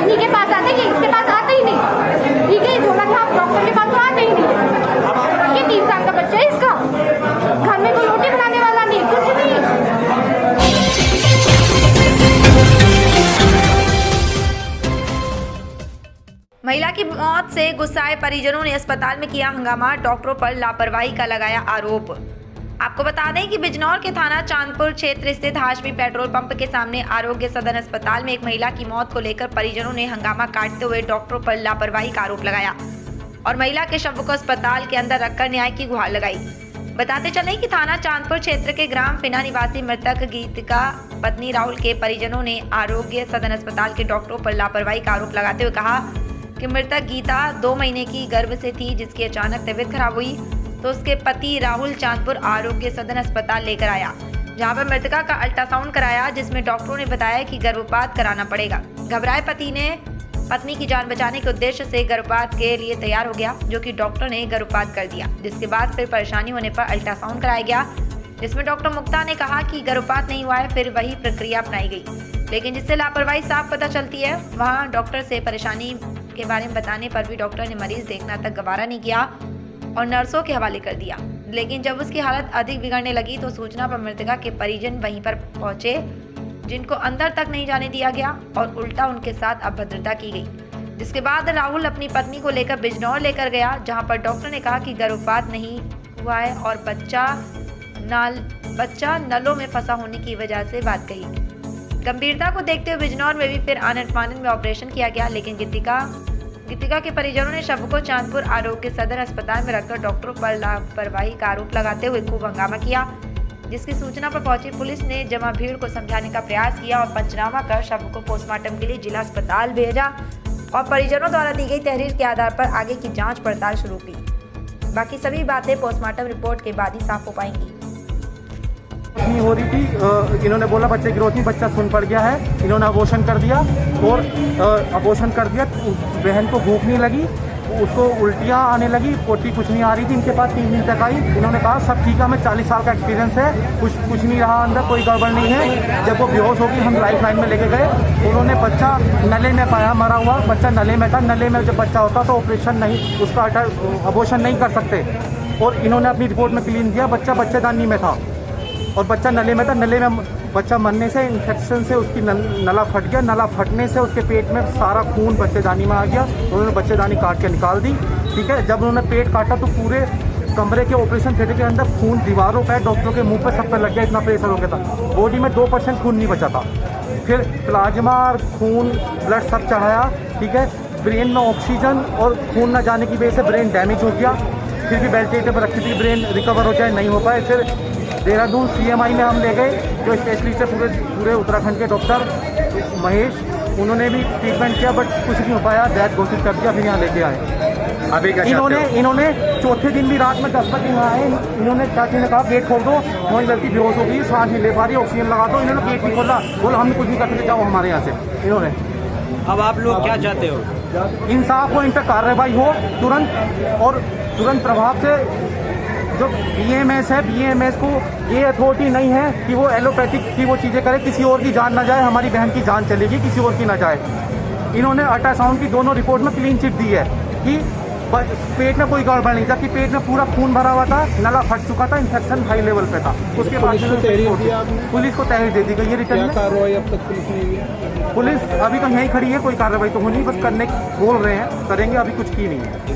पत्नी के पास आते कि इसके पास आते ही नहीं। ठीक है, झोला था डॉक्टर के पास तो आते ही नहीं। ये 3 साल का बच्चा है इसका, घर में कोई रोटी बनाने वाला नहीं, कुछ नहीं। महिला की मौत से गुस्साए परिजनों ने अस्पताल में किया हंगामा, डॉक्टरों पर लापरवाही का लगाया आरोप। आपको बता दें कि बिजनौर के थाना चांदपुर क्षेत्र स्थित हाशमी पेट्रोल पंप के सामने आरोग्य सदन अस्पताल में एक महिला की मौत को लेकर परिजनों ने हंगामा काटते हुए डॉक्टरों पर लापरवाही का आरोप लगाया और महिला के शव को अस्पताल के अंदर रखकर न्याय की गुहार लगाई। बताते चले कि थाना चांदपुर क्षेत्र के ग्राम फिना निवासी मृतक गीतिका पत्नी राहुल के परिजनों ने आरोग्य सदन अस्पताल के डॉक्टरों पर लापरवाही का आरोप लगाते हुए कहा कि मृतक गीता 2 महीने की गर्भ से थी, जिसकी अचानक तबीयत खराब हुई तो उसके पति राहुल चांदपुर आरोग्य सदन अस्पताल लेकर आया, जहां पर मृतका का अल्ट्रासाउंड कराया, जिसमें डॉक्टरों ने बताया कि गर्भपात कराना पड़ेगा। घबराए पति ने पत्नी की जान बचाने के उद्देश्य से गर्भपात के लिए तैयार हो गया, जो कि डॉक्टर ने गर्भपात कर दिया, जिसके बाद फिर परेशानी होने पर अल्ट्रासाउंड कराया गया, जिसमें डॉक्टर मुक्ता ने कहा कि गर्भपात नहीं हुआ है। फिर वही प्रक्रिया अपनाई गई, लेकिन जिससे लापरवाही साफ पता चलती है। वहाँ डॉक्टर से परेशानी के बारे में बताने पर भी डॉक्टर ने मरीज देखना तक गवारा नहीं किया और नर्सों के हवाले कर दिया। लेकिन जब उसकी हालत अधिक बिगड़ने लगी तो सूचना पर मृतका के परिजन वहीं पर पहुंचे, जिनको अंदर तक नहीं जाने दिया गया और उल्टा उनके साथ अभद्रता की गई। जिसके बाद राहुल अपनी पत्नी को लेकर बिजनौर लेकर गया, जहां पर डॉक्टर ने कहा कि गर्भपात नहीं हुआ है और बच्चा नलों में फंसा होने की वजह से बात कही। गंभीरता को देखते हुए बिजनौर में भी फिर आनंद फानंद में ऑपरेशन किया गया, लेकिन गीतिका के परिजनों ने शव को चांदपुर आरोग्य सदर अस्पताल में रखकर डॉक्टरों पर लापरवाही का आरोप लगाते हुए खूब हंगामा किया, जिसकी सूचना पर पहुंची पुलिस ने जमा भीड़ को समझाने का प्रयास किया और पंचनामा कर शव को पोस्टमार्टम के लिए जिला अस्पताल भेजा और परिजनों द्वारा दी गई तहरीर के आधार पर आगे की जाँच पड़ताल शुरू की। बाकी सभी बातें पोस्टमार्टम रिपोर्ट के बाद ही साफ हो पाएंगी। नहीं हो रही थी, इन्होंने बोला बच्चे की ग्रोथ में बच्चा सुन पड़ गया है, इन्होंने अबॉर्शन कर दिया और अबॉर्शन कर दिया। बहन को भूख नहीं लगी, उसको उल्टियाँ आने लगी, पोटी कुछ नहीं आ रही थी इनके पास। 3 दिन तक आई, इन्होंने कहा सब ठीक है, हमें 40 साल का एक्सपीरियंस है, कुछ नहीं रहा अंदर, कोई गड़बड़ नहीं है। जब वो बेहोश होगी हम लाइफ लाइन में लेके गए, उन्होंने बच्चा नले में पाया मरा हुआ, बच्चा नले में था। नले में जब बच्चा होता तो ऑपरेशन नहीं, उसका अबॉर्शन नहीं कर सकते और इन्होंने अपनी रिपोर्ट में क्लीन किया बच्चा बच्चेदानी में था और बच्चा नले में था। नले में बच्चा मरने से इन्फेक्शन से उसकी नला फट गया, नला फटने से उसके पेट में सारा खून बच्चेदानी में आ गया। उन्होंने बच्चेदानी काट के निकाल दी। ठीक है, जब उन्होंने पेट काटा तो पूरे कमरे के ऑपरेशन थिएटर के अंदर खून दीवारों पर, डॉक्टरों के मुंह पर, सब पे लग गया, इतना प्रेशर हो गया था। बॉडी में 2% खून नहीं बचा था। फिर प्लाज्मा और खून ब्लड सब चढ़ाया। ठीक है, ब्रेन में ऑक्सीजन और खून न जाने की वजह से ब्रेन डैमेज हो गया। फिर भी वेंटिलेटर पर रखी थी, ब्रेन रिकवर हो जाए, नहीं हो पाए। फिर देहरादून CMI में हम ले गए, जो स्पेशलिस्ट है पूरे उत्तराखंड के डॉक्टर महेश, उन्होंने भी ट्रीटमेंट किया बट कुछ नहीं हो पाया, डेथ घोषित कर दिया। फिर यहाँ लेके आए। अभी क्या इन्होंने चौथे दिन भी रात में 10 बजे यहाँ आए, इन्होंने चाची ने कहा गेट खोल दो, वही लड़की बेहोश हो गई, सांस नहीं ले पा रही, ऑक्सीजन लगा दो। इन्होंने गेट नहीं खोला, बोला हम कुछ नहीं कर सकते, जाओ हमारे यहाँ से। इन्होंने अब आप लोग क्या चाहते हो? इंसाफ हो, इन पर कार्रवाई हो तुरंत और तुरंत प्रभाव से। जो BMS है, BMS को ये अथॉरिटी नहीं है कि वो एलोपैथिक की वो चीज़ें करे, किसी और की जान ना जाए, हमारी बहन की जान चलेगी, किसी और की ना जाए। इन्होंने अल्ट्रासाउंड की दोनों रिपोर्ट में क्लीन चिट दी है कि पेट में कोई गड़बड़ नहीं, जबकि पेट में पूरा खून भरा हुआ था, नला फट चुका था, इन्फेक्शन हाई लेवल पे था। उसके बाद पुलिस को तहरीर दे दी गई है रिटर्न में। कार्रवाई अब तक पुलिस ने की? पुलिस अभी तो यहीं खड़ी है, कोई कार्रवाई तो होनी, बस करने बोल रहे हैं, करेंगे, अभी कुछ की नहीं है।